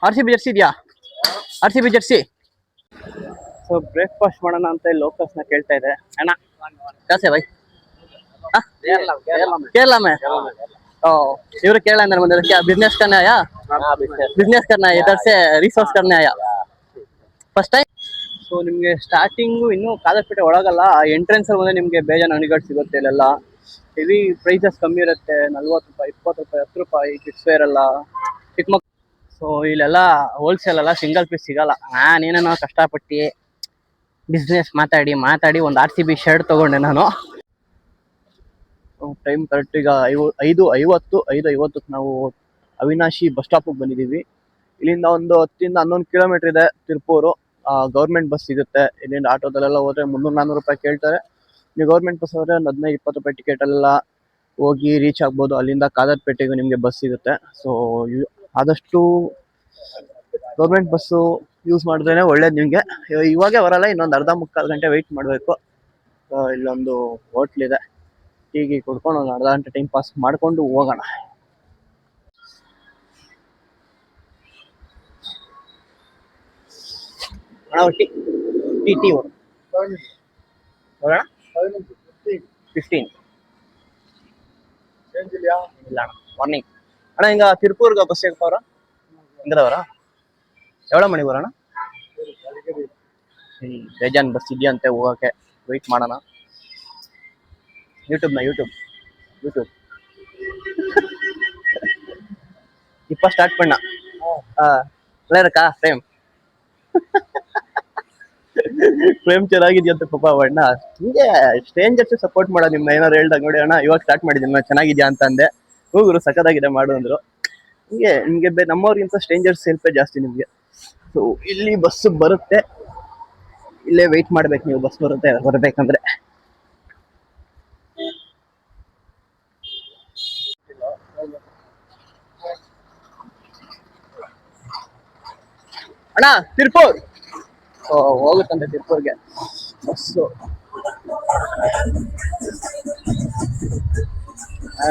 R C B jersey ಇದೆಯಾ? R C B jersey. So breakfast ಮಾಡೋಣ ಅಂತ ಲೋಕಲ್ಸ್ನ ಕೇಳ್ತಾ ಇದೆ. ಅಣ್ಣ कैसे भाई? केरला में। ओ इवर केरला अंदर मतलब क्या बिजनेस करने आया? बिजनेस करना है, इधर से रिसोर्स करने आया ಫಸ್ಟ್ ಟೈಮ್. ಸೊ ನಿಮಗೆ ಸ್ಟಾರ್ಟಿಂಗು ಇನ್ನೂ ಕಾದರ್ಪೇಟೆ ಒಳಗಲ್ಲ, ಎಂಟ್ರೆನ್ಸ್ ಅಲ್ಲಿ ಬಂದರೆ ನಿಮಗೆ ಬೇಜಾನ್ ಅಂಗಡಿಗಳು ಸಿಗುತ್ತೆ. ಇಲ್ಲೆಲ್ಲ ಹೆವಿ ಪ್ರೈಸಸ್ ಕಮ್ಮಿ ಇರುತ್ತೆ. 40 ರೂಪಾಯಿ, 20 ರೂಪಾಯಿ, 10 ರೂಪಾಯಿ ಕಿಡ್ಸ್ ವೇರ್ ಎಲ್ಲ, ಚಿಕ್ಕ ಮಕ್ಳು. ಸೊ ಇಲ್ಲೆಲ್ಲ ಹೋಲ್ಸೇಲ್ ಅಲ್ಲ, ಸಿಂಗಲ್ ಪೀಸ್ ಸಿಗಲ್ಲ. ನಾನೇನೋ ಕಷ್ಟಪಟ್ಟು ಬಿಸ್ನೆಸ್ ಮಾತಾಡಿ ಒಂದು ಆರ್ ಸಿ ಬಿ ಶರ್ಟ್ ತಗೊಂಡೆ ನಾನು. ಟೈಮ್ ಕರೆಕ್ಟ್ ಈಗ 5:50 ನಾವು ಅವಿನಾಶಿ ಬಸ್ ಸ್ಟಾಪಿಗೆ ಬಂದಿದ್ದೀವಿ. ಇಲ್ಲಿಂದ ಒಂದು 10-11 ಕಿಲೋಮೀಟರ್ ಇದೆ ತಿರುಪೂರು. ಗೌರ್ಮೆಂಟ್ ಬಸ್ ಸಿಗುತ್ತೆ. ಇಲ್ಲಿಂದ ಆಟೋದಲ್ಲೆಲ್ಲ ಹೋದ್ರೆ 300-400 ರೂಪಾಯಿ ಕೇಳ್ತಾರೆ. ನೀವು ಗೌರ್ಮೆಂಟ್ ಬಸ್ ಹೋದ್ರೆ 15-20 ರೂಪಾಯಿ ಟಿಕೆಟ್ ಎಲ್ಲ ಹೋಗಿ ರೀಚ್ ಆಗ್ಬೋದು. ಅಲ್ಲಿಂದ ಕಾದರ್ಪೇಟೆಗೂ ನಿಮಗೆ ಬಸ್ ಸಿಗುತ್ತೆ. ಸೊ ಆದಷ್ಟು ಗೌರ್ಮೆಂಟ್ ಬಸ್ಸು ಯೂಸ್ ಮಾಡಿದ್ರೇ ಒಳ್ಳೇದು ನಿಮಗೆ. ಇವಾಗೇ ಬರಲ್ಲ, ಇನ್ನೊಂದು ಅರ್ಧ-ಮುಕ್ಕಾಲು ಗಂಟೆ ವೆಯ್ಟ್ ಮಾಡಬೇಕು. ಇಲ್ಲೊಂದು ಹೋಟ್ಲಿದೆ, ಟೀಗೆ ಕುಡ್ಕೊಂಡು ಒಂದು ಅರ್ಧ ಗಂಟೆ ಟೈಮ್ ಪಾಸ್ ಮಾಡಿಕೊಂಡು ಹೋಗೋಣ. ಟೀ 15 ಇಲ್ಲ ಅಣ್ಣ, ಮಾರ್ನಿಂಗ್ ಅಣ್ಣ. ಹಿಂಗ ತಿರುಪೂರ್ಗ ಬಸ್ ಸಿಗ್ತಾವ್ರ ಹಿಂಗದವರ? ಎವಳ ಮಣಿಗೆ ಬರೋಣ? ಬೇಜಾನ್ ಬಸ್ ಇದೆಯಂತೆ ಹೋಗಕ್ಕೆ, ವೆಯ್ಟ್ ಮಾಡೋಣ. ಯೂಟ್ಯೂಬ್ இப்போ ஸ்டார்ட் பண்ணா நல்லா இருக்கா ಫ್ರೇಮ್? ಫ್ರೇಮ್ ಚೆನ್ನಾಗಿದ್ಯಂತೆ ಪಾಪ ಅಣ್ಣ. ಹಿಂಗೆ ಸ್ಟ್ರೇಂಜರ್ಸ್ ಸಪೋರ್ಟ್ ಮಾಡೋ ನಿಮ್ಮ ಏನಾರು ಹೇಳ್ದಾಗ ನೋಡಿ ಅಣ್ಣ ಇವಾಗ ಸ್ಟಾರ್ಟ್ ಮಾಡಿದ್ದೀನಿ ಚೆನ್ನಾಗಿದ್ಯಾ ಅಂತ ಅಂದೆ. ಹೋಗುರು ಸಖತ್ತಾಗಿದೆ ಮಾಡು ಅಂದ್ರು. ಹಿಂಗೆ ನಿಮಗೆ ನಮ್ಮವ್ರಿಗಿಂತ ಸ್ಟ್ರೇಂಜರ್ಸ್ ಹೆಲ್ಪೇ ಜಾಸ್ತಿ ನಿಮಗೆ. ಸೊ ಇಲ್ಲಿ ಬಸ್ ಬರುತ್ತೆ, ಇಲ್ಲೇ ವೆಯ್ಟ್ ಮಾಡ್ಬೇಕು ನೀವು ಬಸ್ ಬರಬೇಕಂದ್ರೆ. ಅಣ್ಣ ತಿರುಪೂರ್ ಹೋಗುತ್ತಂತೆ ತಿರುಪೂರ್ಗೆ ಬಸ್ಸು.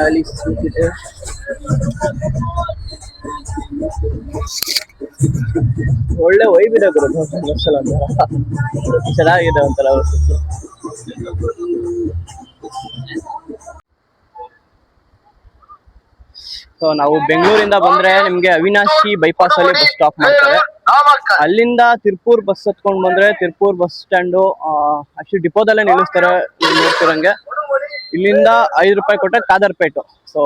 ಅಲ್ಲಿ ಸಿಕ್ಕಿದೆ. ಒಳ್ಳೆ ವೈಬ್ ಇದೆ ಗುರು ಬಸ್ಸಲ್ಲ, ಚೆನ್ನಾಗಿದೆ ಒಂಥರ. ಸೊ ನಾವು ಬೆಂಗಳೂರಿಂದ ಬಂದ್ರೆ ನಿಮ್ಗೆ ಅವಿನಾಶಿ ಬೈಪಾಸ್ ಅಲ್ಲಿ ಬಸ್ ಸ್ಟಾಪ್ ಮಾಡ್ತಾರೆ. ಅಲ್ಲಿಂದ ತಿರುಪೂರ್ ಬಸ್ ಹತ್ಕೊಂಡ್ ಬಂದ್ರೆ ತಿರುಪೂರ್ ಬಸ್ ಸ್ಟ್ಯಾಂಡು ಆಕ್ಚುಲಿ ಡಿಪೋದಲ್ಲೇ ನಿಲ್ಲಿಸ್ತಾರೆ ನೋಡ್ತಿರಂಗೆ. ಇಲ್ಲಿಂದ 5 ರೂಪಾಯಿ ಕೊಟ್ಟರೆ ಕಾದರ್ಪೇಟು. ಸೊ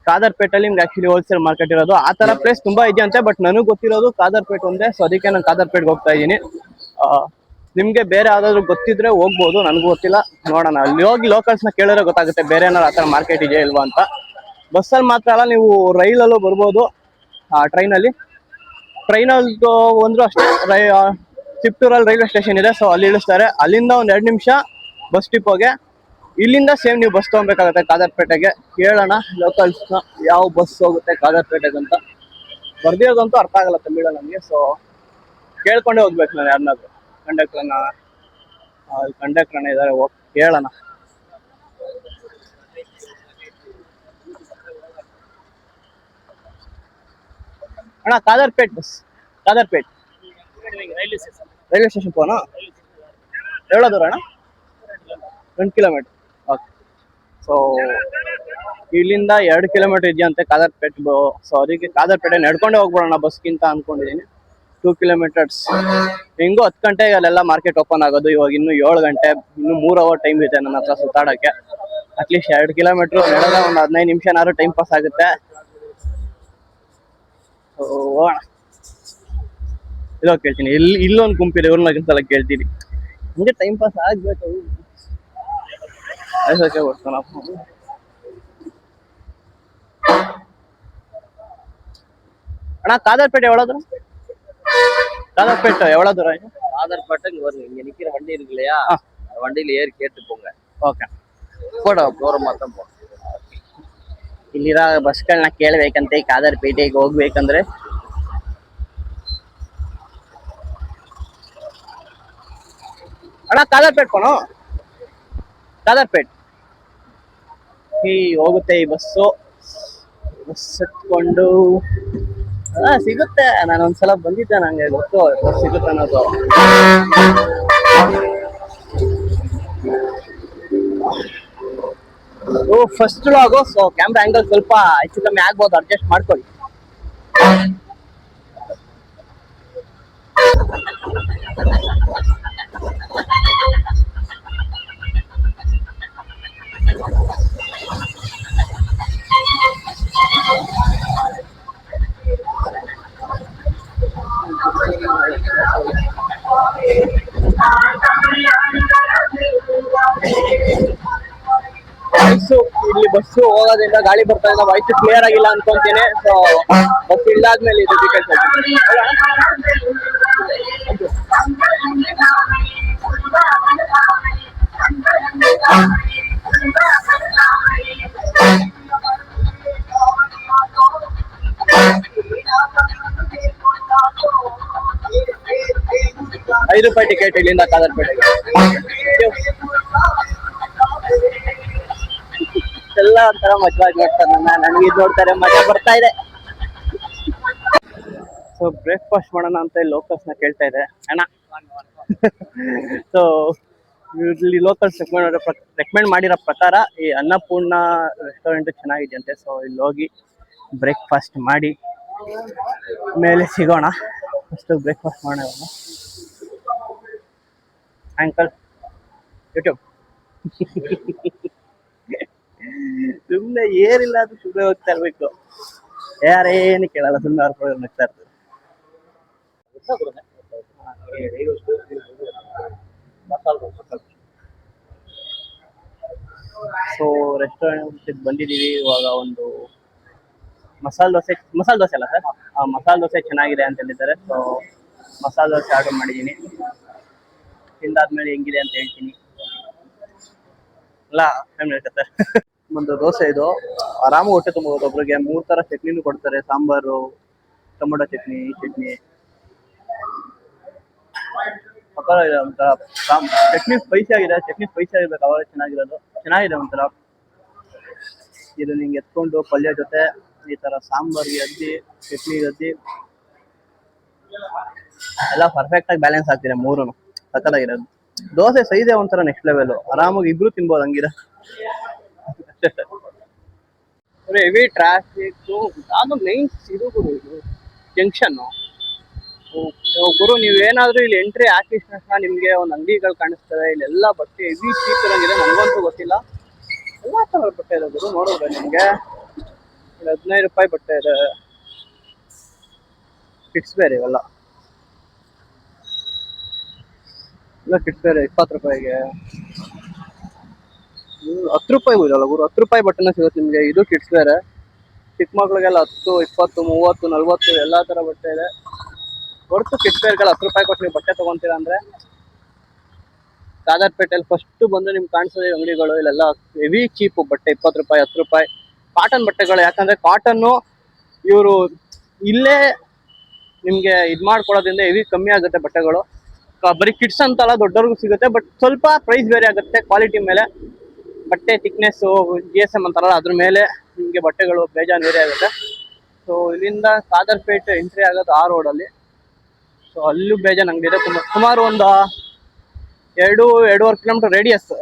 ಕಾದರ್ಪೇಟಲ್ಲಿ ನಿಮ್ಗೆ ಆಕ್ಚುಲಿ ಹೋಲ್ಸೇಲ್ ಮಾರ್ಕೆಟ್ ಇರೋದು. ಆ ತರ ಪ್ಲೇಸ್ ತುಂಬಾ ಇದೆಯಂತೆ, ಬಟ್ ನನಗೆ ಗೊತ್ತಿರೋದು ಕಾದರ್ಪೇಟೆ ಒಂದೇ. ಸೊ ಅದಕ್ಕೆ ನಾನು ಕಾದರ್ಪೇಟ್ಗೆ ಹೋಗ್ತಾ ಇದ್ದೀನಿ. ನಿಮ್ಗೆ ಬೇರೆ ಯಾವ್ದಾದ್ರು ಗೊತ್ತಿದ್ರೆ ಹೋಗ್ಬೋದು, ನನಗೂ ಗೊತ್ತಿಲ್ಲ, ನೋಡೋಣ. ಅಲ್ಲಿ ಹೋಗಿ ಲೋಕಲ್ಸ್ನ ಕೇಳಿದ್ರೆ ಗೊತ್ತಾಗುತ್ತೆ ಬೇರೆ ಏನಾದ್ರು ಆ ಥರ ಮಾರ್ಕೆಟ್ ಇದೆಯಾ ಇಲ್ವಾ ಅಂತ. ಬಸ್ಸಲ್ಲಿ ಮಾತ್ರ ಅಲ್ಲ, ನೀವು ರೈಲಲ್ಲೂ ಬರ್ಬೋದು, ಟ್ರೈನಲ್ಲಿ ಬಂದರೂ ಅಷ್ಟೇ. ಚಿತ್ತೂರಲ್ಲಿ ರೈಲ್ವೆ ಸ್ಟೇಷನ್ ಇದೆ, ಸೊ ಅಲ್ಲಿ ಇಳಿಸ್ತಾರೆ. ಅಲ್ಲಿಂದ ಒಂದು 2 ನಿಮಿಷ ಬಸ್ ಡಿಪೋಗೆ. ಇಲ್ಲಿಂದ ಸೇಮ್ ನೀವು ಬಸ್ ತೊಗೊಬೇಕಾಗುತ್ತೆ ಕಾದರ್ಪೇಟೆಗೆ. ಕೇಳೋಣ ಲೋಕಲ್ಸ್ನ ಯಾವ ಬಸ್ ಹೋಗುತ್ತೆ ಕಾದರ್ಪೇಟೆಗೆ ಅಂತ. ಬರ್ದಿರೋದಂತೂ ಅರ್ಥ ಆಗಲ್ಲ ತಮಿಳಲ್ಲಿ ನಮಗೆ, ಸೊ ಕೇಳ್ಕೊಂಡೇ ಹೋಗ್ಬೇಕು ನಾನು ಯಾರನ್ನಾದ್ರು. ಕಂಡಕ್ಟ್ರನ್ನ ಇದ್ದಾರೆ, ಹೋಗಿ ಕೇಳೋಣ. ಅಣ್ಣ ಕಾದರ್ಪೇಟ್ ಬಸ್, ಕಾದರ್ಪೇಟ್ ರೈಲ್ವೆ ಸ್ಟೇಷನ್ ಹೋಗೋಣ. ಎவ்வளோ ದೂರ ಅಣ್ಣ? 2 ಕಿಲೋಮೀಟರ್. ಓಕೆ. ಸೊ ಇಲ್ಲಿಂದ 2 ಕಿಲೋಮೀಟರ್ ಇದೆಯಂತೆ ಕಾದರ್ಪೇಟ್. ಸೊ ಅದಕ್ಕೆ ಕಾದರ್ಪೇಟೆ ನಡ್ಕೊಂಡೇ ಹೋಗ್ಬೋಣ ಬಸ್ಗಿಂತ ಅನ್ಕೊಂಡಿದ್ದೀನಿ. 2 ಕಿಲೋಮೀಟರ್ಸ್. ಹಿಂಗೂ 10 ಗಂಟೆಗೆ ಅಲ್ಲೆಲ್ಲ ಮಾರ್ಕೆಟ್ ಓಪನ್ ಆಗೋದು. ಇವಾಗ ಇನ್ನೂ 7 ಗಂಟೆ, ಇನ್ನೂ 3 ಅವರ್ ಟೈಮ್ ಇದೆ ನನ್ನ ಹತ್ರ ಸುತ್ತಾಡೋಕ್ಕೆ. ಅಟ್ಲೀಸ್ಟ್ 2 ಕಿಲೋಮೀಟ್ರು ನಡೆದ ಒಂದು 15 ನಿಮಿಷ ಏನಾದ್ರು ಟೈಮ್ ಪಾಸ್ ಆಗುತ್ತೆ. ಹೋಗೋಣ. ಇವಾಗ ಕೇಳ್ತೀನಿ, ಇಲ್ಲೊಂದು ಗುಂಪಿದೆ, ಇವ್ರನ್ನ ಕೇಳ್ತೀನಿ. ಮುಂದೆ ಟೈಮ್ ಪಾಸ್ ಆಗ್ಬೇಕು. ಅದಕ್ಕೆ ಬರ್ತಾನ. அண்ணா காதர்பேட்டை எவ்வளோ தூரம்? காதர்பேட்டை எவ்வளோ தூரம்? காதர்பேட்டைக்கு வருங்க, இங்கே நிற்கிற வண்டி இருக்கு இல்லையா, வண்டியில் ஏறி கேட்டு போங்க. ಓಕೆ, ಕೊಡು ದೂರ ಮಾತ್ರ ಪೋ. ಇಲ್ಲಿರೋ ಬಸ್ಗಳನ್ನ ಕೇಳಬೇಕಂತೆ ಕಾದರ್ಪೇಟೆಗೆ ಹೋಗ್ಬೇಕಂದ್ರೆ. ಅಣ್ಣ ಕಾದರ್ಪೇಟ್ ಕೊನು, ಕಾದರ್ಪೇಟ್ ಈ ಹೋಗುತ್ತೆ ಈ ಬಸ್ಸು. ಬಸ್ ಹತ್ಕೊಂಡು ಸಿಗುತ್ತೆ, ನಾನು ಒಂದ್ಸಲ ಬಂದಿದ್ದೆ, ನಂಗೆ ಗೊತ್ತು ಸಿಗುತ್ತೆ ಅನ್ನೋದು. ಫಸ್ಟ್ ಲಾಗು, ಸೊ ಕ್ಯಾಮ್ರಾ ಆಂಗಲ್ ಸ್ವಲ್ಪ ಹೆಚ್ಚು ಕಮ್ಮಿ ಆಗ್ಬೋದು, ಅಡ್ಜಸ್ಟ್ ಮಾಡ್ಕೊಳ್ಳಿ. ಇಲ್ಲಿ ಬಸ್ಸು ಹೋಗೋದ್ರಿಂದ ಗಾಳಿ ಬರ್ತಾ ಇದೆ, ವಾಯ್ಸ್ ಕ್ಲಿಯರ್ ಆಗಿಲ್ಲ ಅನ್ಕೊಂತೀನಿ. ಸೊ ಬಸ್ ಇಲ್ಲಾದ್ಮೇಲೆ ಇದು ಟಿಕೆಟ್ ₹5 ಟಿಕೆಟ್ ಇಲ್ಲಿಂದ ಕಾದರ್ಪೇಟೆಗೆ. ಎಲ್ಲ ಒಂಥರ ಮಜವಾಗಿ ಮಾಡ್ತಾರೆ, ನನಗೆ ಇದು ನೋಡ್ತಾರೆ, ಮಜಾ ಬರ್ತಾ ಇದೆ. ಸೊ ಬ್ರೇಕ್ಫಾಸ್ಟ್ ಮಾಡೋಣ ಅಂತ ಲೋಕಲ್ಸ್ ನ ಕೇಳ್ತಾ ಇದೆ ಅಣ್ಣ. ಸೊ ಇಲ್ಲಿ ಲೋಕಲ್ಸ್ ರೆಕಮೆಂಡ್ ಮಾಡಿರೋ ಪ್ರಕಾರ ಈ ಅನ್ನಪೂರ್ಣ ರೆಸ್ಟೋರೆಂಟ್ ಚೆನ್ನಾಗಿದೆ. ಸೊ ಇಲ್ಲಿ ಹೋಗಿ ಬ್ರೇಕ್ಫಾಸ್ಟ್ ಮಾಡಿ ಮೇಲೆ ಸಿಗೋಣ. ಫಸ್ಟ್ ಬ್ರೇಕ್ಫಾಸ್ಟ್ ಮಾಡೋಣ. ಅಂಕಲ್ ಯೂಟ್ಯೂಬ್ ಸುಮ್ಮನೆ ಏನಿಲ್ಲ, ಅದು ಸುಮ್ಮನೆ ಹೋಗ್ತಾ ಇರ್ಬೇಕು, ಯಾರೇನು ಕೇಳಲ್ಲ, ಸುಮ್ಮನೆ ಅವ್ರ ನಗ್ತಾ ಇರ್ತಾರೆ. ಸೊ ರೆಸ್ಟೋರೆಂಟ್ ಬಂದಿದ್ದೀವಿ. ಇವಾಗ ಒಂದು ಮಸಾಲೆ ದೋಸೆ ಅಲ್ಲ ಸರ್, ಮಸಾಲೆ ದೋಸೆ ಚೆನ್ನಾಗಿದೆ ಅಂತ ಹೇಳಿದ್ದಾರೆ. ಸೊ ಮಸಾಲೆ ದೋಸೆ ಆರ್ಡರ್ ಮಾಡಿದ್ದೀನಿ. ತಿಂದಾದ್ಮೇಲೆ ಹೆಂಗಿದೆ ಅಂತ ಹೇಳ್ತೀನಿ. ಅಲ್ಲ ಒಂದು ದೋಸೆ ಇದು ಆರಾಮ ಹೊಟ್ಟೆ ತುಂಬಬಹುದು. ಒಬ್ರಿಗೆ 3 ತರ ಚಟ್ನಿನೂ ಕೊಡ್ತಾರೆ, ಸಾಂಬಾರು, ಟೊಮೊಟೊ ಚಟ್ನಿ, ಈ ಚಟ್ನಿ ಇದೆ. ಒಂಥರ ಚಟ್ನಿ ಸ್ಪೈಸಿ ಆಗಿದೆ, ಚಟ್ನಿ ಸ್ಪೈಸಿ ಆಗಿರ್ಬೇಕು, ಅವಾಗ ಚೆನ್ನಾಗಿರೋದು. ಚೆನ್ನಾಗಿದೆ ಒಂಥರ. ಇದು ನಿಂಗೆ ಎತ್ಕೊಂಡು ಪಲ್ಯ ಜೊತೆ ಈ ತರ ಸಾಂಬಾರ್ಗೆ ಅದ್ದಿ, ಚಟ್ನಿಗೆ ಅದ್ದಿ ಎಲ್ಲ ಪರ್ಫೆಕ್ಟ್ ಆಗಿ ಬ್ಯಾಲೆನ್ಸ್ ಆಗ್ತಿದೆ, ಮೂರೂ ಸಕ್ಕತ್ತಾಗಿರೋದು. ದೋಸೆ ಸೈಜೆ ಒಂಥರ ನೆಕ್ಸ್ಟ್ ಲೆವೆಲ್, ಆರಾಮಾಗಿ ಇಬ್ರು ತಿನ್ಬೋದು ಹಂಗಿರ. Heavy traffic. ಅದು ಮೈನ್ ಇದು ಗುರು, ಇದು ಜಂಕ್ಷನ್ ಗುರು. ನೀವೇನಾದ್ರೂ ಇಲ್ಲಿ ಎಂಟ್ರಿ ಹಾಕಿದ ತಕ್ಷಣ ನಿಮ್ಗೆ ಒಂದು ಅಂಗಡಿಗಳು ಕಾಣಿಸ್ತವೆ. ಇಲ್ಲೆಲ್ಲ ಬಟ್ಟೆ ಹೆವಿ ಚೀಪ್ ಇರಂಗಿದೆ, ನನಗಂತೂ ಗೊತ್ತಿಲ್ಲ. ಎಲ್ಲ ತರ ಬಟ್ಟೆ ಇದೆ ಗುರು, ನೋಡಿದ್ರೆ ನಿಮ್ಗೆ ₹15 ಬಟ್ಟೆ ಇದೆ. ಕಿಡ್ಸ್ ಬೇರೆ ಇವೆಲ್ಲ, ಇಲ್ಲ ಕಿಡ್ಸ್ ಬೇರೆ ₹20. ₹10 ಇರಲ್ಲ ಗುರು, ₹10 ಬಟ್ಟೆನ ಸಿಗುತ್ತೆ ನಿಮ್ಗೆ. ಇದು ಕಿಡ್ಸ್ ಬೇರೆ, ಚಿಕ್ಕ ಮಕ್ಳಿಗೆಲ್ಲ 10, 20, 30, 40 ಎಲ್ಲಾ ತರ ಬಟ್ಟೆ ಇದೆ. ಹೊರತು ಕಿಡ್ಸ್ ಬೇರ್ಗೆಲ್ಲ ₹10 ಕೊಟ್ಟು ನೀವು ಬಟ್ಟೆ ತಗೊಂತೀರಾ ಅಂದ್ರೆ ಕಾದರ್ಪೇಟೆಯಲ್ಲಿ ಫಸ್ಟ್ ಬಂದು ನಿಮ್ಗೆ ಕಾಣಿಸೋದೇ ಅಂಗಡಿಗಳು. ಇಲ್ಲೆಲ್ಲ ಹೆವಿ ಚೀಪು ಬಟ್ಟೆ, ₹20, ₹10 ಕಾಟನ್ ಬಟ್ಟೆಗಳು. ಯಾಕಂದ್ರೆ ಕಾಟನ್ನು ಇವರು ಇಲ್ಲೇ ನಿಮ್ಗೆ ಇದ್ ಮಾಡ್ಕೊಡೋದ್ರಿಂದ ಹೆವಿ ಕಮ್ಮಿ ಆಗುತ್ತೆ ಬಟ್ಟೆಗಳು. ಬರೀ ಕಿಡ್ಸ್ ಅಂತಲ್ಲ, ದೊಡ್ಡವ್ರಿಗೂ ಸಿಗುತ್ತೆ, ಬಟ್ ಸ್ವಲ್ಪ ಪ್ರೈಸ್ ಬೇರೆ ಆಗುತ್ತೆ ಕ್ವಾಲಿಟಿ ಮೇಲೆ. ಬಟ್ಟೆ ಥಿಕ್ನೆಸ್ GSM ಅಂತಾರಲ್ಲ, ಅದ್ರ ಮೇಲೆ ನಿಮಗೆ ಬಟ್ಟೆಗಳು ಬೇಜಾನ್ ಬೇರೆ ಆಗುತ್ತೆ. ಸೊ ಇಲ್ಲಿಂದ ಕಾದರ್ಪೇಟೆ ಎಂಟ್ರಿ ಆಗೋದು ಆ ರೋಡಲ್ಲಿ. ಸೊ ಅಲ್ಲೂ ಬೇಜಾನ್ ಅಂಗಡಿ ಇದೆ. ಸುಮಾರು ಒಂದು 2-2.5 ಕಿಲೋಮೀಟರ್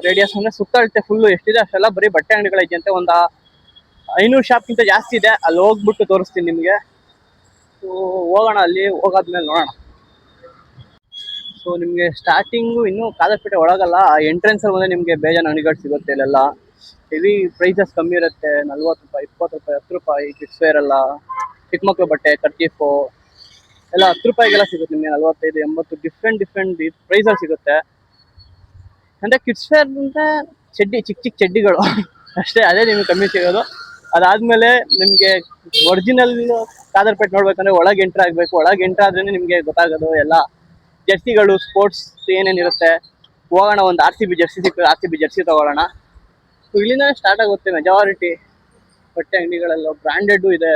ರೇಡಿಯಸ್ ಅಂದ್ರೆ ಸುತ್ತಳತೆ ಫುಲ್ಲು ಎಷ್ಟಿದೆ ಅಷ್ಟೆಲ್ಲ ಬರೀ ಬಟ್ಟೆ ಅಂಗಡಿಗಳೈತೆ ಅಂತೆ. ಒಂದು 500 ಶಾಪ್ಗಿಂತ ಜಾಸ್ತಿ ಇದೆ. ಅಲ್ಲಿ ಹೋಗ್ಬಿಟ್ಟು ತೋರಿಸ್ತೀನಿ ನಿಮಗೆ. ಸೊ ಹೋಗೋಣ, ಅಲ್ಲಿ ಹೋಗಾದ್ಮೇಲೆ ನೋಡೋಣ. ಸೊ ನಿಮಗೆ ಸ್ಟಾರ್ಟಿಂಗು ಇನ್ನೂ ಕಾದರ್ಪೇಟೆ ಒಳಗಲ್ಲ, ಎಂಟ್ರೆನ್ಸ್ ಅಲ್ಲಿ ಬಂದರೆ ನಿಮಗೆ ಬೇಜಾನ್ ಅಂಗಡಿಗಳು ಸಿಗುತ್ತೆ. ಇಲ್ಲೆಲ್ಲ ಹೆವಿ ಪ್ರೈಸಸ್ ಕಮ್ಮಿ ಇರುತ್ತೆ. ₹40, ₹20, ₹10 ಕಿಡ್ಸ್ ವೇರ್ ಎಲ್ಲ, ಚಿಕ್ಕ ಮಕ್ಳು ಬಟ್ಟೆ, ಕರ್ಚೀಫು ಎಲ್ಲ ₹10 ಸಿಗುತ್ತೆ ನಿಮಗೆ. 45, 80 ಡಿಫ್ರೆಂಟ್ ಪ್ರೈಸಲ್ಲಿ ಸಿಗುತ್ತೆ. ಅಂದರೆ ಕಿಡ್ಸ್ ವೇರ್ ಅಂದರೆ ಚಡ್ಡಿ, ಚಿಕ್ಕ ಚಡ್ಡಿಗಳು ಅಷ್ಟೇ, ಅದೇ ನಿಮ್ಗೆ ಕಮ್ಮಿ ಸಿಗೋದು. ಅದಾದಮೇಲೆ ನಿಮಗೆ ಒರಿಜಿನಲ್ ಕಾದರ್ಪೇಟೆ ನೋಡ್ಬೇಕಂದ್ರೆ ಒಳಗೆ ಎಂಟ್ರ್ ಆಗಬೇಕು. ಒಳಗೆ ಎಂಟ್ರ್ ಆದ್ರೇ ನಿಮಗೆ ಗೊತ್ತಾಗೋದು ಎಲ್ಲ ಜರ್ಸಿಗಳು, ಸ್ಪೋರ್ಟ್ಸ್ ಏನೇನಿರುತ್ತೆ. ಹೋಗೋಣ, ಒಂದು RCB ಜರ್ಸಿ ಸಿಗ್ತದೆ, RCB ಜರ್ಸಿ ತಗೊಳ್ಳೋಣ. ಸೊ ಇಲ್ಲಿಂದ ಸ್ಟಾರ್ಟ್ ಆಗುತ್ತೆ ಮೆಜಾರಿಟಿ ಬಟ್ಟೆ ಅಂಗಡಿಗಳೆಲ್ಲ. ಬ್ರ್ಯಾಂಡೆಡ್ ಇದೆ,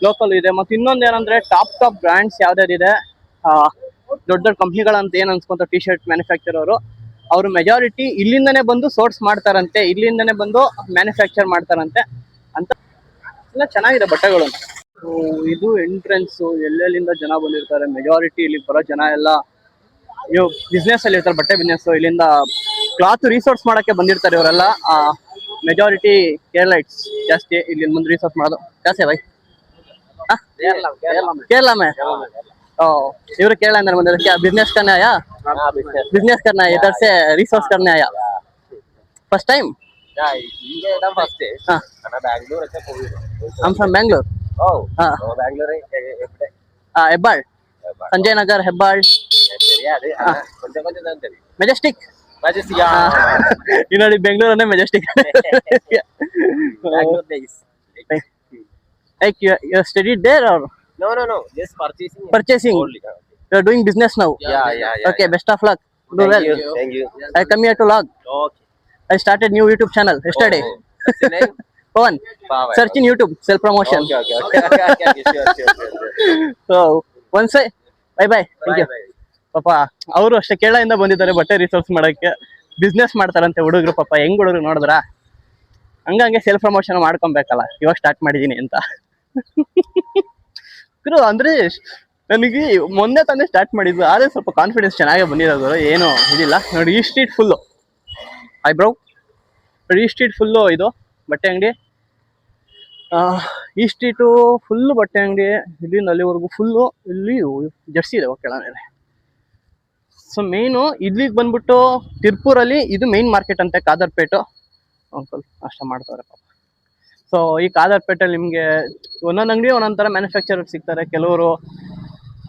ಲೋಕಲ್ ಇದೆ. ಮತ್ತು ಇನ್ನೊಂದು ಏನಂದ್ರೆ ಟಾಪ್ ಬ್ರ್ಯಾಂಡ್ಸ್ ಯಾವ್ದಾವ್ದಿದೆ, ದೊಡ್ಡ ಕಂಪ್ನಿಗಳಂತ ಏನು ಅನ್ಸ್ಕೊಂತ ಟಿ ಶರ್ಟ್ ಮ್ಯಾನುಫ್ಯಾಕ್ಚರ್ ಅವರು ಮೆಜಾರಿಟಿ ಇಲ್ಲಿಂದನೇ ಬಂದು ಸೋರ್ಸ್ ಮಾಡ್ತಾರಂತೆ, ಇಲ್ಲಿಂದನೇ ಬಂದು ಮ್ಯಾನುಫ್ಯಾಕ್ಚರ್ ಮಾಡ್ತಾರಂತೆ ಅಂತ. ಎಲ್ಲ ಚೆನ್ನಾಗಿದೆ ಬಟ್ಟೆಗಳು. ಸೊ ಇದು ಎಂಟ್ರೆನ್ಸ್. ಎಲ್ಲೆಲ್ಲಿಂದ ಜನ ಬಂದಿರ್ತಾರೆ. ಮೆಜಾರಿಟಿ ಇಲ್ಲಿ ಬರೋ ಜನ ಎಲ್ಲ ಇವ್ ಬಿಸ್ನೆಸ್ ಅಲ್ಲಿ ಇರ್ತಾರೆ, ಬಟ್ಟೆ ಬಿಸ್ನೆಸ್. ಇಲ್ಲಿಂದ ಕ್ಲಾತ್ ರಿಸೋರ್ಸ್ ಮಾಡಕ್ಕೆ ಬಂದಿರ್ತಾರೆ ಇವರೆಲ್ಲ. ಮೆಜಾರಿಟಿ ಕೇರಳೈಟ್ಸ್ ಜಾಸ್ತಿ ಇಲ್ಲಿ ಮುಂದೆ ರಿಸೋರ್ಸ್ ಮಾಡೋದು ಜಾಸ್ತಿ ಬೈ. केरला में ओ इवर केरला अंदर बंदे क्या बिजनेस करने आया? बिजनेस करना है, इधर से रिसोर्स करने आया first time? I'm from Bangalore. Hebbal, Sanjay Nagar, Hebbal, Majestic. ನೋಡಿ ಬೆಂಗಳೂರು ಅಂದ್ರೆ Majestic. Like you studied there or? No, just purchasing. Purchasing. Only. You are doing business now. Yeah. Okay, best of luck. Do well. Thank you. I come here to log. Okay. I started new YouTube channel yesterday. What's your name? Pawan. Pawan. Search in YouTube, self promotion. Okay. Sure. So once I bye. Thank you. Bye. ಪಾಪ ಅವರು ಅಷ್ಟೇ ಕೇರಳದಿಂದ ಬಂದಿದ್ದಾರೆ ಬಟ್ಟೆ resource ಮಾಡಕ್ಕೆ. Business ಮಾಡ್ತಾರಂತೆ ಹುಡುಗರು. ಪಾಪ ಹೆಂಗ್ ಹುಡುಗರು ನೋಡಿದ್ರ ಹಂಗಂಗೆ ಸೆಲ್ಫ್ ಪ್ರಮೋಷನ್ ಮಾಡ್ಕೊಬೇಕಲ್ಲ, ಇವಾಗ ಸ್ಟಾರ್ಟ್ ಮಾಡಿದೀನಿ ಅಂತ. ಅಂದ್ರೆ ನನಗೆ ಮೊನ್ನೆ ತಾನೇ ಸ್ಟಾರ್ಟ್ ಮಾಡಿದ್ದು, ಆದ್ರೆ ಸ್ವಲ್ಪ ಕಾನ್ಫಿಡೆನ್ಸ್ ಚೆನ್ನಾಗೇ ಬಂದಿರೋದು, ಏನು ಇದಿಲ್ಲ. ನೋಡಿ ಈ ಸ್ಟ್ರೀಟ್ ಫುಲ್ಲು ಐಬ್ರೌ, ಈ ಸ್ಟ್ರೀಟ್ ಫುಲ್ಲು ಇದು ಬಟ್ಟೆ ಅಂಗಡಿ. ಈ ಸ್ಟ್ರೀಟು ಫುಲ್ಲು ಬಟ್ಟೆ ಅಂಗಡಿ, ಇಲ್ಲಿಂದ ಅಲ್ಲಿವರೆಗೂ ಫುಲ್ಲು. ಇಲ್ಲಿ ಜರ್ಸಿ ಇದೆ ಕೆಳಗಡೆ. ಸೊ ಮೇಯ್ನು ಇಲ್ಲಿಗೆ ಬಂದ್ಬಿಟ್ಟು ತಿರ್ಪೂರಲ್ಲಿ ಇದು ಮೇನ್ ಮಾರ್ಕೆಟ್ ಅಂತೆ, ಕಾದರ್ಪೇಟು. ಅಂಕಲ್ ಅಷ್ಟ ಮಾಡ್ತಾರೆ ಪಾಪ. ಸೊ ಈ ಕಾದರ್ಪೇಟೆಲ್ಲಿ ನಿಮಗೆ ಒಂದೊಂದು ಅಂಗಡಿ ಒಂದೊಂದು ಥರ ಮ್ಯಾನುಫ್ಯಾಕ್ಚರರ್ ಸಿಗ್ತಾರೆ. ಕೆಲವರು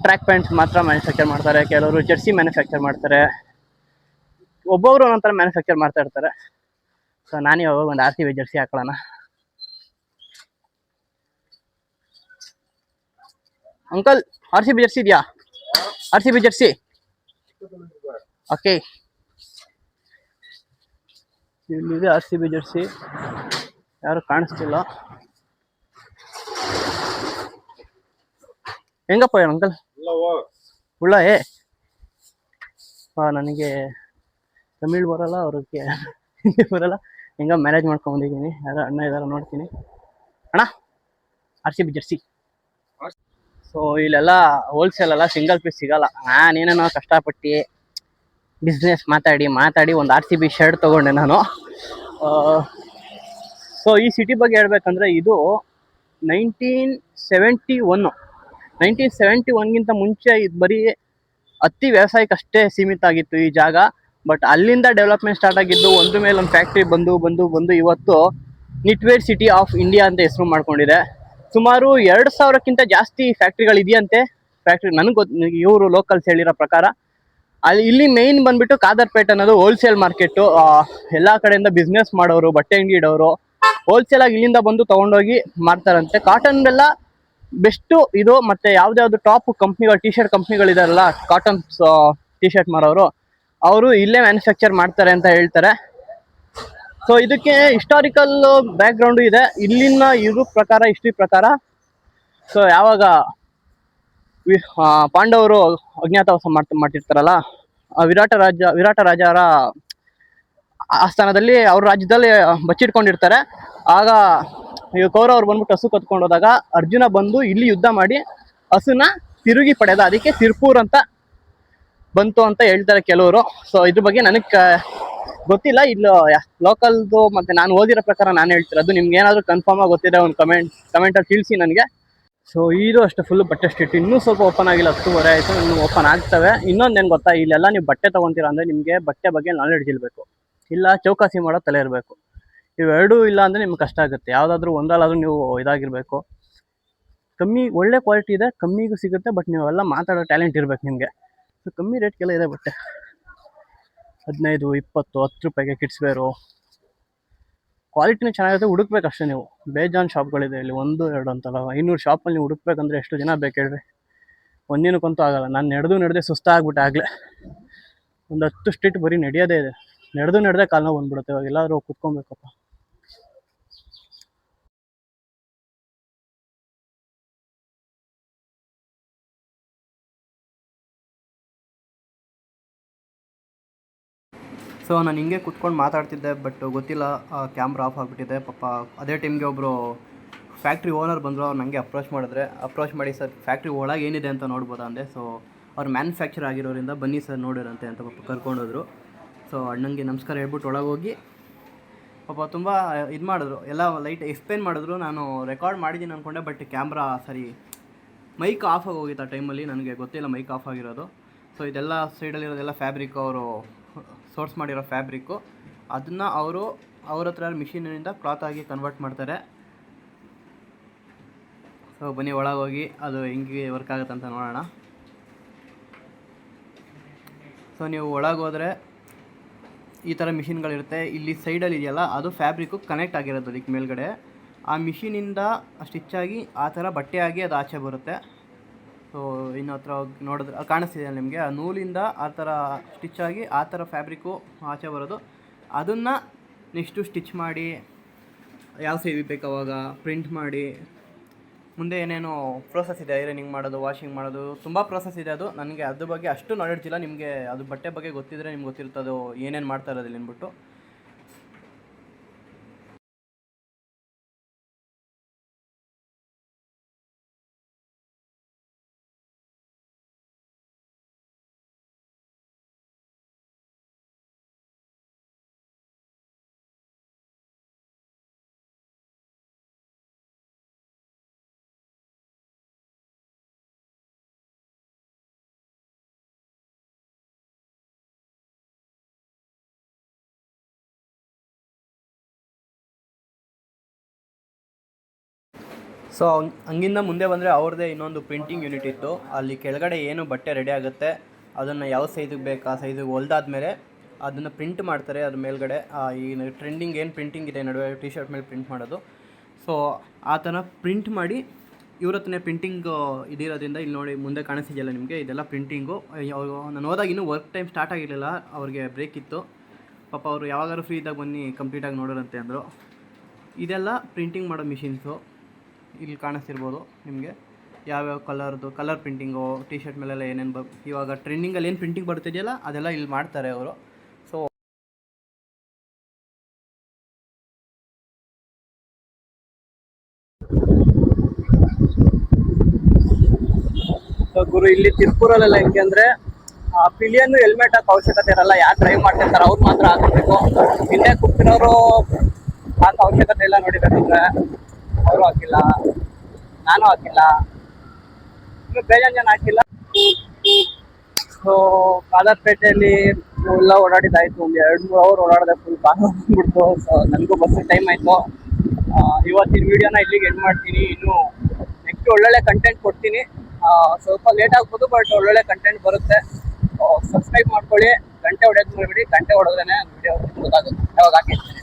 ಟ್ರ್ಯಾಕ್ ಪ್ಯಾಂಟ್ಸ್ ಮಾತ್ರ ಮ್ಯಾನುಫ್ಯಾಕ್ಚರ್ ಮಾಡ್ತಾರೆ, ಕೆಲವರು ಜರ್ಸಿ ಮ್ಯಾನುಫ್ಯಾಕ್ಚರ್ ಮಾಡ್ತಾರೆ, ಒಬ್ಬೊಬ್ರು ಒಂದೊಂದು ಥರ ಮ್ಯಾನುಫ್ಯಾಕ್ಚರ್ ಮಾಡ್ತಾ ಇರ್ತಾರೆ. ಸೊ ನಾನು ಇವಾಗ ಒಂದು RCB ಜರ್ಸಿ ಹಾಕೊಳ್ಳೋಣ. ಅಂಕಲ್ RCB ಜರ್ಸಿ ಇದೆಯಾ? RCB Jersey okay. ಇಲ್ಲಿದೆ RCB ಜರ್ಸಿ, ಯಾರು ಕಾಣಿಸ್ತಿಲ್ಲ. ಹೆಂಗಪ್ಪ ಅಂಕಲ್? ಉಳ್ಳ ನನಗೆ ತಮಿಳ್ ಬರಲ್ಲ, ಅವ್ರಿಗೆ ಹಿಂದಿ ಬರಲ್ಲ. ಹೆಂಗ ಮ್ಯಾನೇಜ್ ಮಾಡ್ಕೊಂಡ್ ಬಂದಿದ್ದೀನಿ. ಯಾರೋ ಅಣ್ಣ ಇದಾರ ನೋಡ್ತೀನಿ. ಅಣ್ಣ RCB ಜರ್ಸಿ. ಸೊ ಇಲ್ಲೆಲ್ಲ ಹೋಲ್ಸೇಲ್ ಅಲ್ಲ, ಸಿಂಗಲ್ ಪೀಸ್ ಸಿಗಲ್ಲ. ನಾನೇನೋ ಕಷ್ಟಪಟ್ಟು ಬಿಸ್ನೆಸ್ ಮಾತಾಡಿ ಒಂದು RCB ಶರ್ಟ್ ತೊಗೊಂಡೆ ನಾನು. ಸೊ ಈ ಸಿಟಿ ಬಗ್ಗೆ ಹೇಳ್ಬೇಕಂದ್ರೆ ಇದು 1971ಗಿಂತ ಮುಂಚೆ ಇದು ಬರೀ ಹತ್ತಿ ವ್ಯವಸಾಯಕ್ಕೆ ಅಷ್ಟೇ ಸೀಮಿತ ಆಗಿತ್ತು ಈ ಜಾಗ. ಬಟ್ ಅಲ್ಲಿಂದ ಡೆವಲಪ್ಮೆಂಟ್ ಸ್ಟಾರ್ಟ್ ಆಗಿದ್ದು, ಒಂದ್ರ ಮೇಲೆ ಒಂದು ಫ್ಯಾಕ್ಟ್ರಿ ಬಂದು ಇವತ್ತು ನಿಟ್ವೇರ್ ಸಿಟಿ ಆಫ್ ಇಂಡಿಯಾ ಅಂತ ಹೆಸರು ಮಾಡ್ಕೊಂಡಿದೆ. ಸುಮಾರು 2000ಕ್ಕಿಂತ ಜಾಸ್ತಿ ಫ್ಯಾಕ್ಟ್ರಿಗಳಿದೆಯಂತೆ. ಫ್ಯಾಕ್ಟ್ರಿ ನನಗೆ ಇವರು ಲೋಕಲ್ಸ್ ಹೇಳಿರೋ ಪ್ರಕಾರ. ಇಲ್ಲಿ ಮೇಯ್ನ್ ಬಂದ್ಬಿಟ್ಟು ಕಾದರ್ಪೇಟೆ ಅನ್ನೋದು ಹೋಲ್ಸೇಲ್ ಮಾರ್ಕೆಟು. ಎಲ್ಲ ಕಡೆಯಿಂದ ಬಿಸ್ನೆಸ್ ಮಾಡೋರು, ಬಟ್ಟೆ ಅಂಗಡಿ ಇಡೋರು ಹೋಲ್ಸೇಲ್ ಆಗಿ ಇಲ್ಲಿಂದ ಬಂದು ತಗೊಂಡೋಗಿ ಮಾರ್ತಾರಂತೆ. ಕಾಟನ್ ಎಲ್ಲ ಬೆಸ್ಟು ಇದು. ಮತ್ತೆ ಯಾವ್ದಾವ್ದು ಟಾಪ್ ಕಂಪ್ನಿಗಳು, ಟಿ ಶರ್ಟ್ ಕಂಪ್ನಿಗಳಿದಾರಲ್ಲ, ಕಾಟನ್ ಟಿ ಶರ್ಟ್ ಮಾರೋರು, ಅವರು ಇಲ್ಲೇ ಮ್ಯಾನುಫ್ಯಾಕ್ಚರ್ ಮಾಡ್ತಾರೆ ಅಂತ ಹೇಳ್ತಾರೆ. ಸೊ ಇದಕ್ಕೆ ಹಿಸ್ಟಾರಿಕಲ್ ಬ್ಯಾಕ್ ಗ್ರೌಂಡು ಇದೆ. ಇಲ್ಲಿನ ಹಿಸ್ಟ್ರಿ ಪ್ರಕಾರ ಸೊ ಯಾವಾಗ ಪಾಂಡವರು ಅಜ್ಞಾತವಾಸ ಮಾಡ್ತಿರ್ತಾರಲ್ಲ, ವಿರಾಟ ರಾಜರ ಆಸ್ಥಾನದಲ್ಲಿ ಅವ್ರ ರಾಜ್ಯದಲ್ಲಿ ಬಚ್ಚಿಟ್ಕೊಂಡಿರ್ತಾರೆ. ಆಗ ಕೌರವರು ಬಂದ್ಬಿಟ್ಟು ಹಸು ಕತ್ಕೊಂಡು ಹೋದಾಗ ಅರ್ಜುನ ಬಂದು ಇಲ್ಲಿ ಯುದ್ಧ ಮಾಡಿ ಹಸುನ ತಿರುಗಿ ಪಡೆದ, ಅದಕ್ಕೆ ತಿರ್ಪೂರ್ ಅಂತ ಬಂತು ಅಂತ ಹೇಳ್ತಾರೆ ಕೆಲವರು. ಸೊ ಇದ್ರ ಬಗ್ಗೆ ನನಗೆ ಗೊತ್ತಿಲ್ಲ. ಇಲ್ಲಿ ಲೋಕಲ್ದು ಮತ್ತೆ ನಾನು ಓದಿರೋ ಪ್ರಕಾರ ನಾನು ಹೇಳ್ತಿರೋದು. ನಿಮ್ಗೆ ಏನಾದರೂ ಕನ್ಫರ್ಮ್ ಆಗಿ ಗೊತ್ತಿದೆ ಒಂದು ಕಮೆಂಟಲ್ಲಿ ತಿಳಿಸಿ ನನಗೆ. ಸೊ ಇದು ಅಷ್ಟೇ ಫುಲ್ ಬಟ್ಟೆ ಸ್ಟ್ರೀಟ್. ಇನ್ನೂ ಸ್ವಲ್ಪ ಓಪನ್ ಆಗಿಲ್ಲ, 10:30 ಆಯಿತು, ಇನ್ನೂ ಓಪನ್ ಆಗ್ತವೆ. ಇನ್ನೊಂದೇನು ಗೊತ್ತಾ, ಇಲ್ಲೆಲ್ಲ ನೀವು ಬಟ್ಟೆ ತೊಗೊತೀರಾ ಅಂದರೆ ನಿಮಗೆ ಬಟ್ಟೆ ಬಗ್ಗೆ ನಾಲೆಡ್ಜ್ ಇರಬೇಕು, ಇಲ್ಲ ಚೌಕಾಸಿ ಮಾಡೋ ತಲೆ ಇರಬೇಕು. ಇವೆರಡೂ ಇಲ್ಲ ಅಂದರೆ ನಿಮ್ಗೆ ಕಷ್ಟ ಆಗುತ್ತೆ. ಯಾವುದಾದ್ರೂ ಒಂದಲ್ಲಾದರೂ ನೀವು ಇದಾಗಿರಬೇಕು. ಒಳ್ಳೆ ಕ್ವಾಲಿಟಿ ಇದೆ, ಕಮ್ಮಿಗೂ ಸಿಗುತ್ತೆ. ಬಟ್ ನೀವೆಲ್ಲ ಮಾತಾಡೋ ಟ್ಯಾಲೆಂಟ್ ಇರಬೇಕು ನಿಮಗೆ. ಸೊ ಕಮ್ಮಿ ರೇಟ್ಗೆಲ್ಲ ಇದೆ ಬಟ್ಟೆ. 15, 20, 10 ರೂಪಾಯಿಗೆ ಕಿಡ್ಸ್ ವೇರು. ಕ್ವಾಲಿಟಿನೂ ಚೆನ್ನಾಗಿರುತ್ತೆ. ಹುಡುಕ್ಬೇಕಷ್ಟೇ ನೀವು. ಬೇಜಾನ್ ಶಾಪ್ಗಳಿದೆ ಇಲ್ಲಿ, 1, 2 ಅಂತಲ್ಲ, 500 ಶಾಪಲ್ಲಿ ನೀವು ಹುಡುಕ್ಬೇಕಂದ್ರೆ ಎಷ್ಟು ಜನ ಬೇಕು ಹೇಳ್ರಿ. ಒಂದಿನಕ್ಕಂತೂ ಆಗಲ್ಲ. ನಾನು ನಡೆದೇ ಸುಸ್ತಾಗ್ಬಿಟ್ಟೆ ಆಗಲೇ. ಒಂದು 10 ಸ್ಟ್ರೀಟ್ ಬರೀ ನಡೆಯೋದೇ ಇದೆ. ನಡೆದೇ ಕಾಲು ನೋವು ಬಂದ್ಬಿಡುತ್ತೆ. ಇವಾಗ ಎಲ್ಲಾದ್ರೂ ಕುತ್ಕೊಬೇಕಪ್ಪ. ಸೊ ನಾನು ಹಿಂಗೆ ಕುತ್ಕೊಂಡು ಮಾತಾಡ್ತಿದ್ದೆ, ಬಟ್ ಗೊತ್ತಿಲ್ಲ ಕ್ಯಾಮ್ರಾ ಆಫ್ ಆಗಿಬಿಟ್ಟಿದೆ ಪಾಪ. ಅದೇ ಟೈಮ್ಗೆ ಒಬ್ಬರು ಫ್ಯಾಕ್ಟ್ರಿ ಓನರ್ ಬಂದರು, ಅವ್ರು ನನಗೆ ಅಪ್ರೋಚ್ ಮಾಡಿ ಸರ್ ಫ್ಯಾಕ್ಟ್ರಿ ಒಳಗೆ ಏನಿದೆ ಅಂತ ನೋಡ್ಬೋದಾ ಅಂದೆ. ಸೊ ಅವ್ರು ಮ್ಯಾನುಫ್ಯಾಕ್ಚರ್ ಆಗಿರೋರಿಂದ ಬನ್ನಿ ಸರ್ ನೋಡಿರಂತೆ ಅಂತ ಪಾಪ ಕರ್ಕೊಂಡೋದ್ರು. ಸೊ ಅಣ್ಣಂಗೆ ನಮಸ್ಕಾರ ಹೇಳ್ಬಿಟ್ಟು ಒಳಗೆ ಹೋಗಿ ಪಾಪ ತುಂಬ ಇದು ಮಾಡಿದ್ರು, ಎಲ್ಲ ಲೈಟ್ ಎಕ್ಸ್ಪ್ಲೇನ್ ಮಾಡಿದ್ರು. ನಾನು ರೆಕಾರ್ಡ್ ಮಾಡಿದ್ದೀನಿ ಅಂದ್ಕೊಂಡೆ, ಬಟ್ ಕ್ಯಾಮ್ರಾ ಸರಿ ಮೈಕ್ ಆಫ್ ಆಗಿ ಹೋಗಿತ್ತು ಆ ಟೈಮಲ್ಲಿ, ನನಗೆ ಗೊತ್ತಿಲ್ಲ ಮೈಕ್ ಆಫ್ ಆಗಿರೋದು. ಸೊ ಇದೆಲ್ಲ ಸೈಡಲ್ಲಿರೋದೆಲ್ಲ ಫ್ಯಾಬ್ರಿಕ್ಕು, ಅವರು ಸೋರ್ಸ್ ಮಾಡಿರೋ ಫ್ಯಾಬ್ರಿಕ್ಕು, ಅದನ್ನು ಅವ್ರ ಹತ್ರ ಮಿಷಿನಿಂದ ಕ್ಲಾತ್ ಆಗಿ ಕನ್ವರ್ಟ್ ಮಾಡ್ತಾರೆ. ಸೊ ಬನ್ನಿ ಒಳಗೆ ಹೋಗಿ ಅದು ಹೆಂಗೆ ವರ್ಕ್ ಆಗುತ್ತೆ ಅಂತ ನೋಡೋಣ. ಸೊ ನೀವು ಒಳಗೆ ಹೋದರೆ ಈ ಥರ ಮಿಷಿನ್ಗಳಿರುತ್ತೆ. ಇಲ್ಲಿ ಸೈಡಲ್ಲಿ ಇದೆಯಲ್ಲ ಅದು ಫ್ಯಾಬ್ರಿಕ್ಕು ಕನೆಕ್ಟ್ ಆಗಿರೋದು ಅದಕ್ಕೆ ಮೇಲ್ಗಡೆ. ಆ ಮಿಷಿನಿಂದ ಸ್ಟಿಚ್ಚಾಗಿ ಆ ಥರ ಬಟ್ಟೆಯಾಗಿ ಅದು ಆಚೆ ಬರುತ್ತೆ. ಸೊ ಇನ್ನು ಹತ್ರ ಹೋಗಿ ನೋಡಿದ್ರೆ ಕಾಣಿಸ್ತಿದೆ ನಿಮಗೆ, ಆ ನೂಲಿಂದ ಆ ಥರ ಸ್ಟಿಚ್ಚಾಗಿ ಆ ಥರ ಫ್ಯಾಬ್ರಿಕ್ಕು ಆಚೆ ಬರೋದು. ಅದನ್ನು ನೆಕ್ಸ್ಟು ಸ್ಟಿಚ್ ಮಾಡಿ ಯಾವ ಸೈಜ್ ಬೇಕು ಅವಾಗ ಪ್ರಿಂಟ್ ಮಾಡಿ, ಮುಂದೆ ಏನೇನೋ ಪ್ರೋಸೆಸ್ ಇದೆ, ಐರನಿಂಗ್ ಮಾಡೋದು, ವಾಷಿಂಗ್ ಮಾಡೋದು, ತುಂಬ ಪ್ರೋಸೆಸ್ ಇದೆ. ಅದು ನನಗೆ ಅದ್ರ ಬಗ್ಗೆ ಅಷ್ಟು ನಾಲೆಡ್ಜ್ ಇಲ್ಲ. ನಿಮಗೆ ಅದು ಬಟ್ಟೆ ಬಗ್ಗೆ ಗೊತ್ತಿದ್ದರೆ ನಿಮ್ಗೆ ಗೊತ್ತಿರುತ್ತೆ ಅದು ಏನೇನು ಮಾಡ್ತಾ ಇರೋದಿಲ್ಲ ಅಂದ್ಬಿಟ್ಟು. ಸೊ ಹಂಗಿಂದ ಮುಂದೆ ಬಂದರೆ ಅವ್ರದ್ದೇ ಇನ್ನೊಂದು ಪ್ರಿಂಟಿಂಗ್ ಯೂನಿಟ್ ಇತ್ತು. ಅಲ್ಲಿ ಕೆಳಗಡೆ ಏನು ಬಟ್ಟೆ ರೆಡಿ ಆಗುತ್ತೆ ಅದನ್ನು ಯಾವ ಸೈಜಿಗೆ ಬೇಕು ಆ ಸೈಜಿಗೆ ಹೊಲ್ದಾದ್ಮೇಲೆ ಅದನ್ನು ಪ್ರಿಂಟ್ ಮಾಡ್ತಾರೆ. ಅದ್ರ ಮೇಲ್ಗಡೆ ಈ ಟ್ರೆಂಡಿಂಗ್ ಏನು ಪ್ರಿಂಟಿಂಗ್ ಇದೆ ನಡುವೆ ಟಿ ಶರ್ಟ್ ಮೇಲೆ ಪ್ರಿಂಟ್ ಮಾಡೋದು. ಸೊ ಆ ಥರ ಪ್ರಿಂಟ್ ಮಾಡಿ ಇವ್ರ ಹತ್ರನೇ ಪ್ರಿಂಟಿಂಗ್ ಇದಿರೋದ್ರಿಂದ ಇಲ್ಲಿ ನೋಡಿ ಮುಂದೆ ಕಾಣಿಸ್ತಿದೆಯಲ್ಲ ನಿಮಗೆ, ಇದೆಲ್ಲ ಪ್ರಿಂಟಿಂಗು. ನಾನು ಹೋದಾಗ ಇನ್ನೂ ವರ್ಕ್ ಟೈಮ್ ಸ್ಟಾರ್ಟ್ ಆಗಿರಲಿಲ್ಲ, ಅವ್ರಿಗೆ ಬ್ರೇಕ್ ಇತ್ತು. ಪಾಪ ಅವರು ಯಾವಾಗಾದ್ರೂ ಫ್ರೀ ಇದ್ದಾಗ ಬನ್ನಿ ಕಂಪ್ಲೀಟಾಗಿ ನೋಡೋರಂತೆ ಅಂದರು. ಇದೆಲ್ಲ ಪ್ರಿಂಟಿಂಗ್ ಮಾಡೋ ಮಿಷಿನ್ಸು. ಇಲ್ಲಿ ಕಾಣಿಸ್ತಿರ್ಬೋದು ನಿಮಗೆ ಯಾವ್ಯಾವ ಕಲರ್ ಪ್ರಿಂಟಿಂಗು, ಟಿ ಶರ್ಟ್ ಮೇಲೆಲ್ಲ ಏನೇನು ಇವಾಗ ಟ್ರೆಂಡಿಂಗಲ್ಲಿ ಏನು ಪ್ರಿಂಟಿಂಗ್ ಬರ್ತಿದೆಯಲ್ಲ ಅದೆಲ್ಲ ಇಲ್ಲಿ ಮಾಡ್ತಾರೆ ಅವರು. ಸೊ ಗುರು ಇಲ್ಲಿ ತಿರುಪೂರಲ್ಲೆಲ್ಲ ಹೆಂಗೆ ಅಂದರೆ ಪಿಲಿಯನ್ನು ಹೆಲ್ಮೆಟ್ ಹಾಕೋ ಅವಶ್ಯಕತೆ ಇರಲ್ಲ. ಯಾರು ಡ್ರೈವ್ ಮಾಡ್ತಿರ್ತಾರೆ ಅವ್ರು ಮಾತ್ರ ಹಾಕಬೇಕು. ಹಿಂದೆ ಕೂತಿರೋರು ಹಾಕೋ ಅವಶ್ಯಕತೆ ಇಲ್ಲ. ನೋಡಿದ್ರೆ ಅವರು ಹಾಕಿಲ್ಲ, ನಾನು ಹಾಕಿಲ್ಲ, ಇನ್ನು ಬೇಜಾನ್ ಜನ ಹಾಕಿಲ್ಲ. ಸೊ ಕಾದರ್ಪೇಟೆಯಲ್ಲಿ ಎಲ್ಲ ಓಡಾಡಿದ್ದಾಯ್ತು, ಒಂದು 2-3 ಅವರ್ ಓಡಾಡಿದೆ, ಫುಲ್ ಕಾಲು ಬಂದ್ಬಿಡ್ತು. ಸೊ ನನಗೂ ಬಸ್ಸಿಗೆ ಟೈಮ್ ಆಯಿತು. ಇವತ್ತಿನ ವೀಡಿಯೋನ ಇಲ್ಲಿಗೆ ಎಂಡ್ ಮಾಡ್ತೀನಿ. ಇನ್ನು ನೆಕ್ಸ್ಟ್ ಒಳ್ಳೊಳ್ಳೆ ಕಂಟೆಂಟ್ ಕೊಡ್ತೀನಿ. ಸ್ವಲ್ಪ ಲೇಟ್ ಆಗ್ಬೋದು, ಬಟ್ ಒಳ್ಳೊಳ್ಳೆ ಕಂಟೆಂಟ್ ಬರುತ್ತೆ. ಸಬ್ಸ್ಕ್ರೈಬ್ ಮಾಡ್ಕೊಳ್ಳಿ, ಗಂಟೆ ಹೊಡೆಯೋದು ಮರಿಬೇಡಿ. ಗಂಟೆ ಹೊಡೆದ್ರೇ ವಿಡಿಯೋ ಗೊತ್ತಾಗುತ್ತೆ ಯಾವಾಗ ಹಾಕಿರ್ತೀನಿ.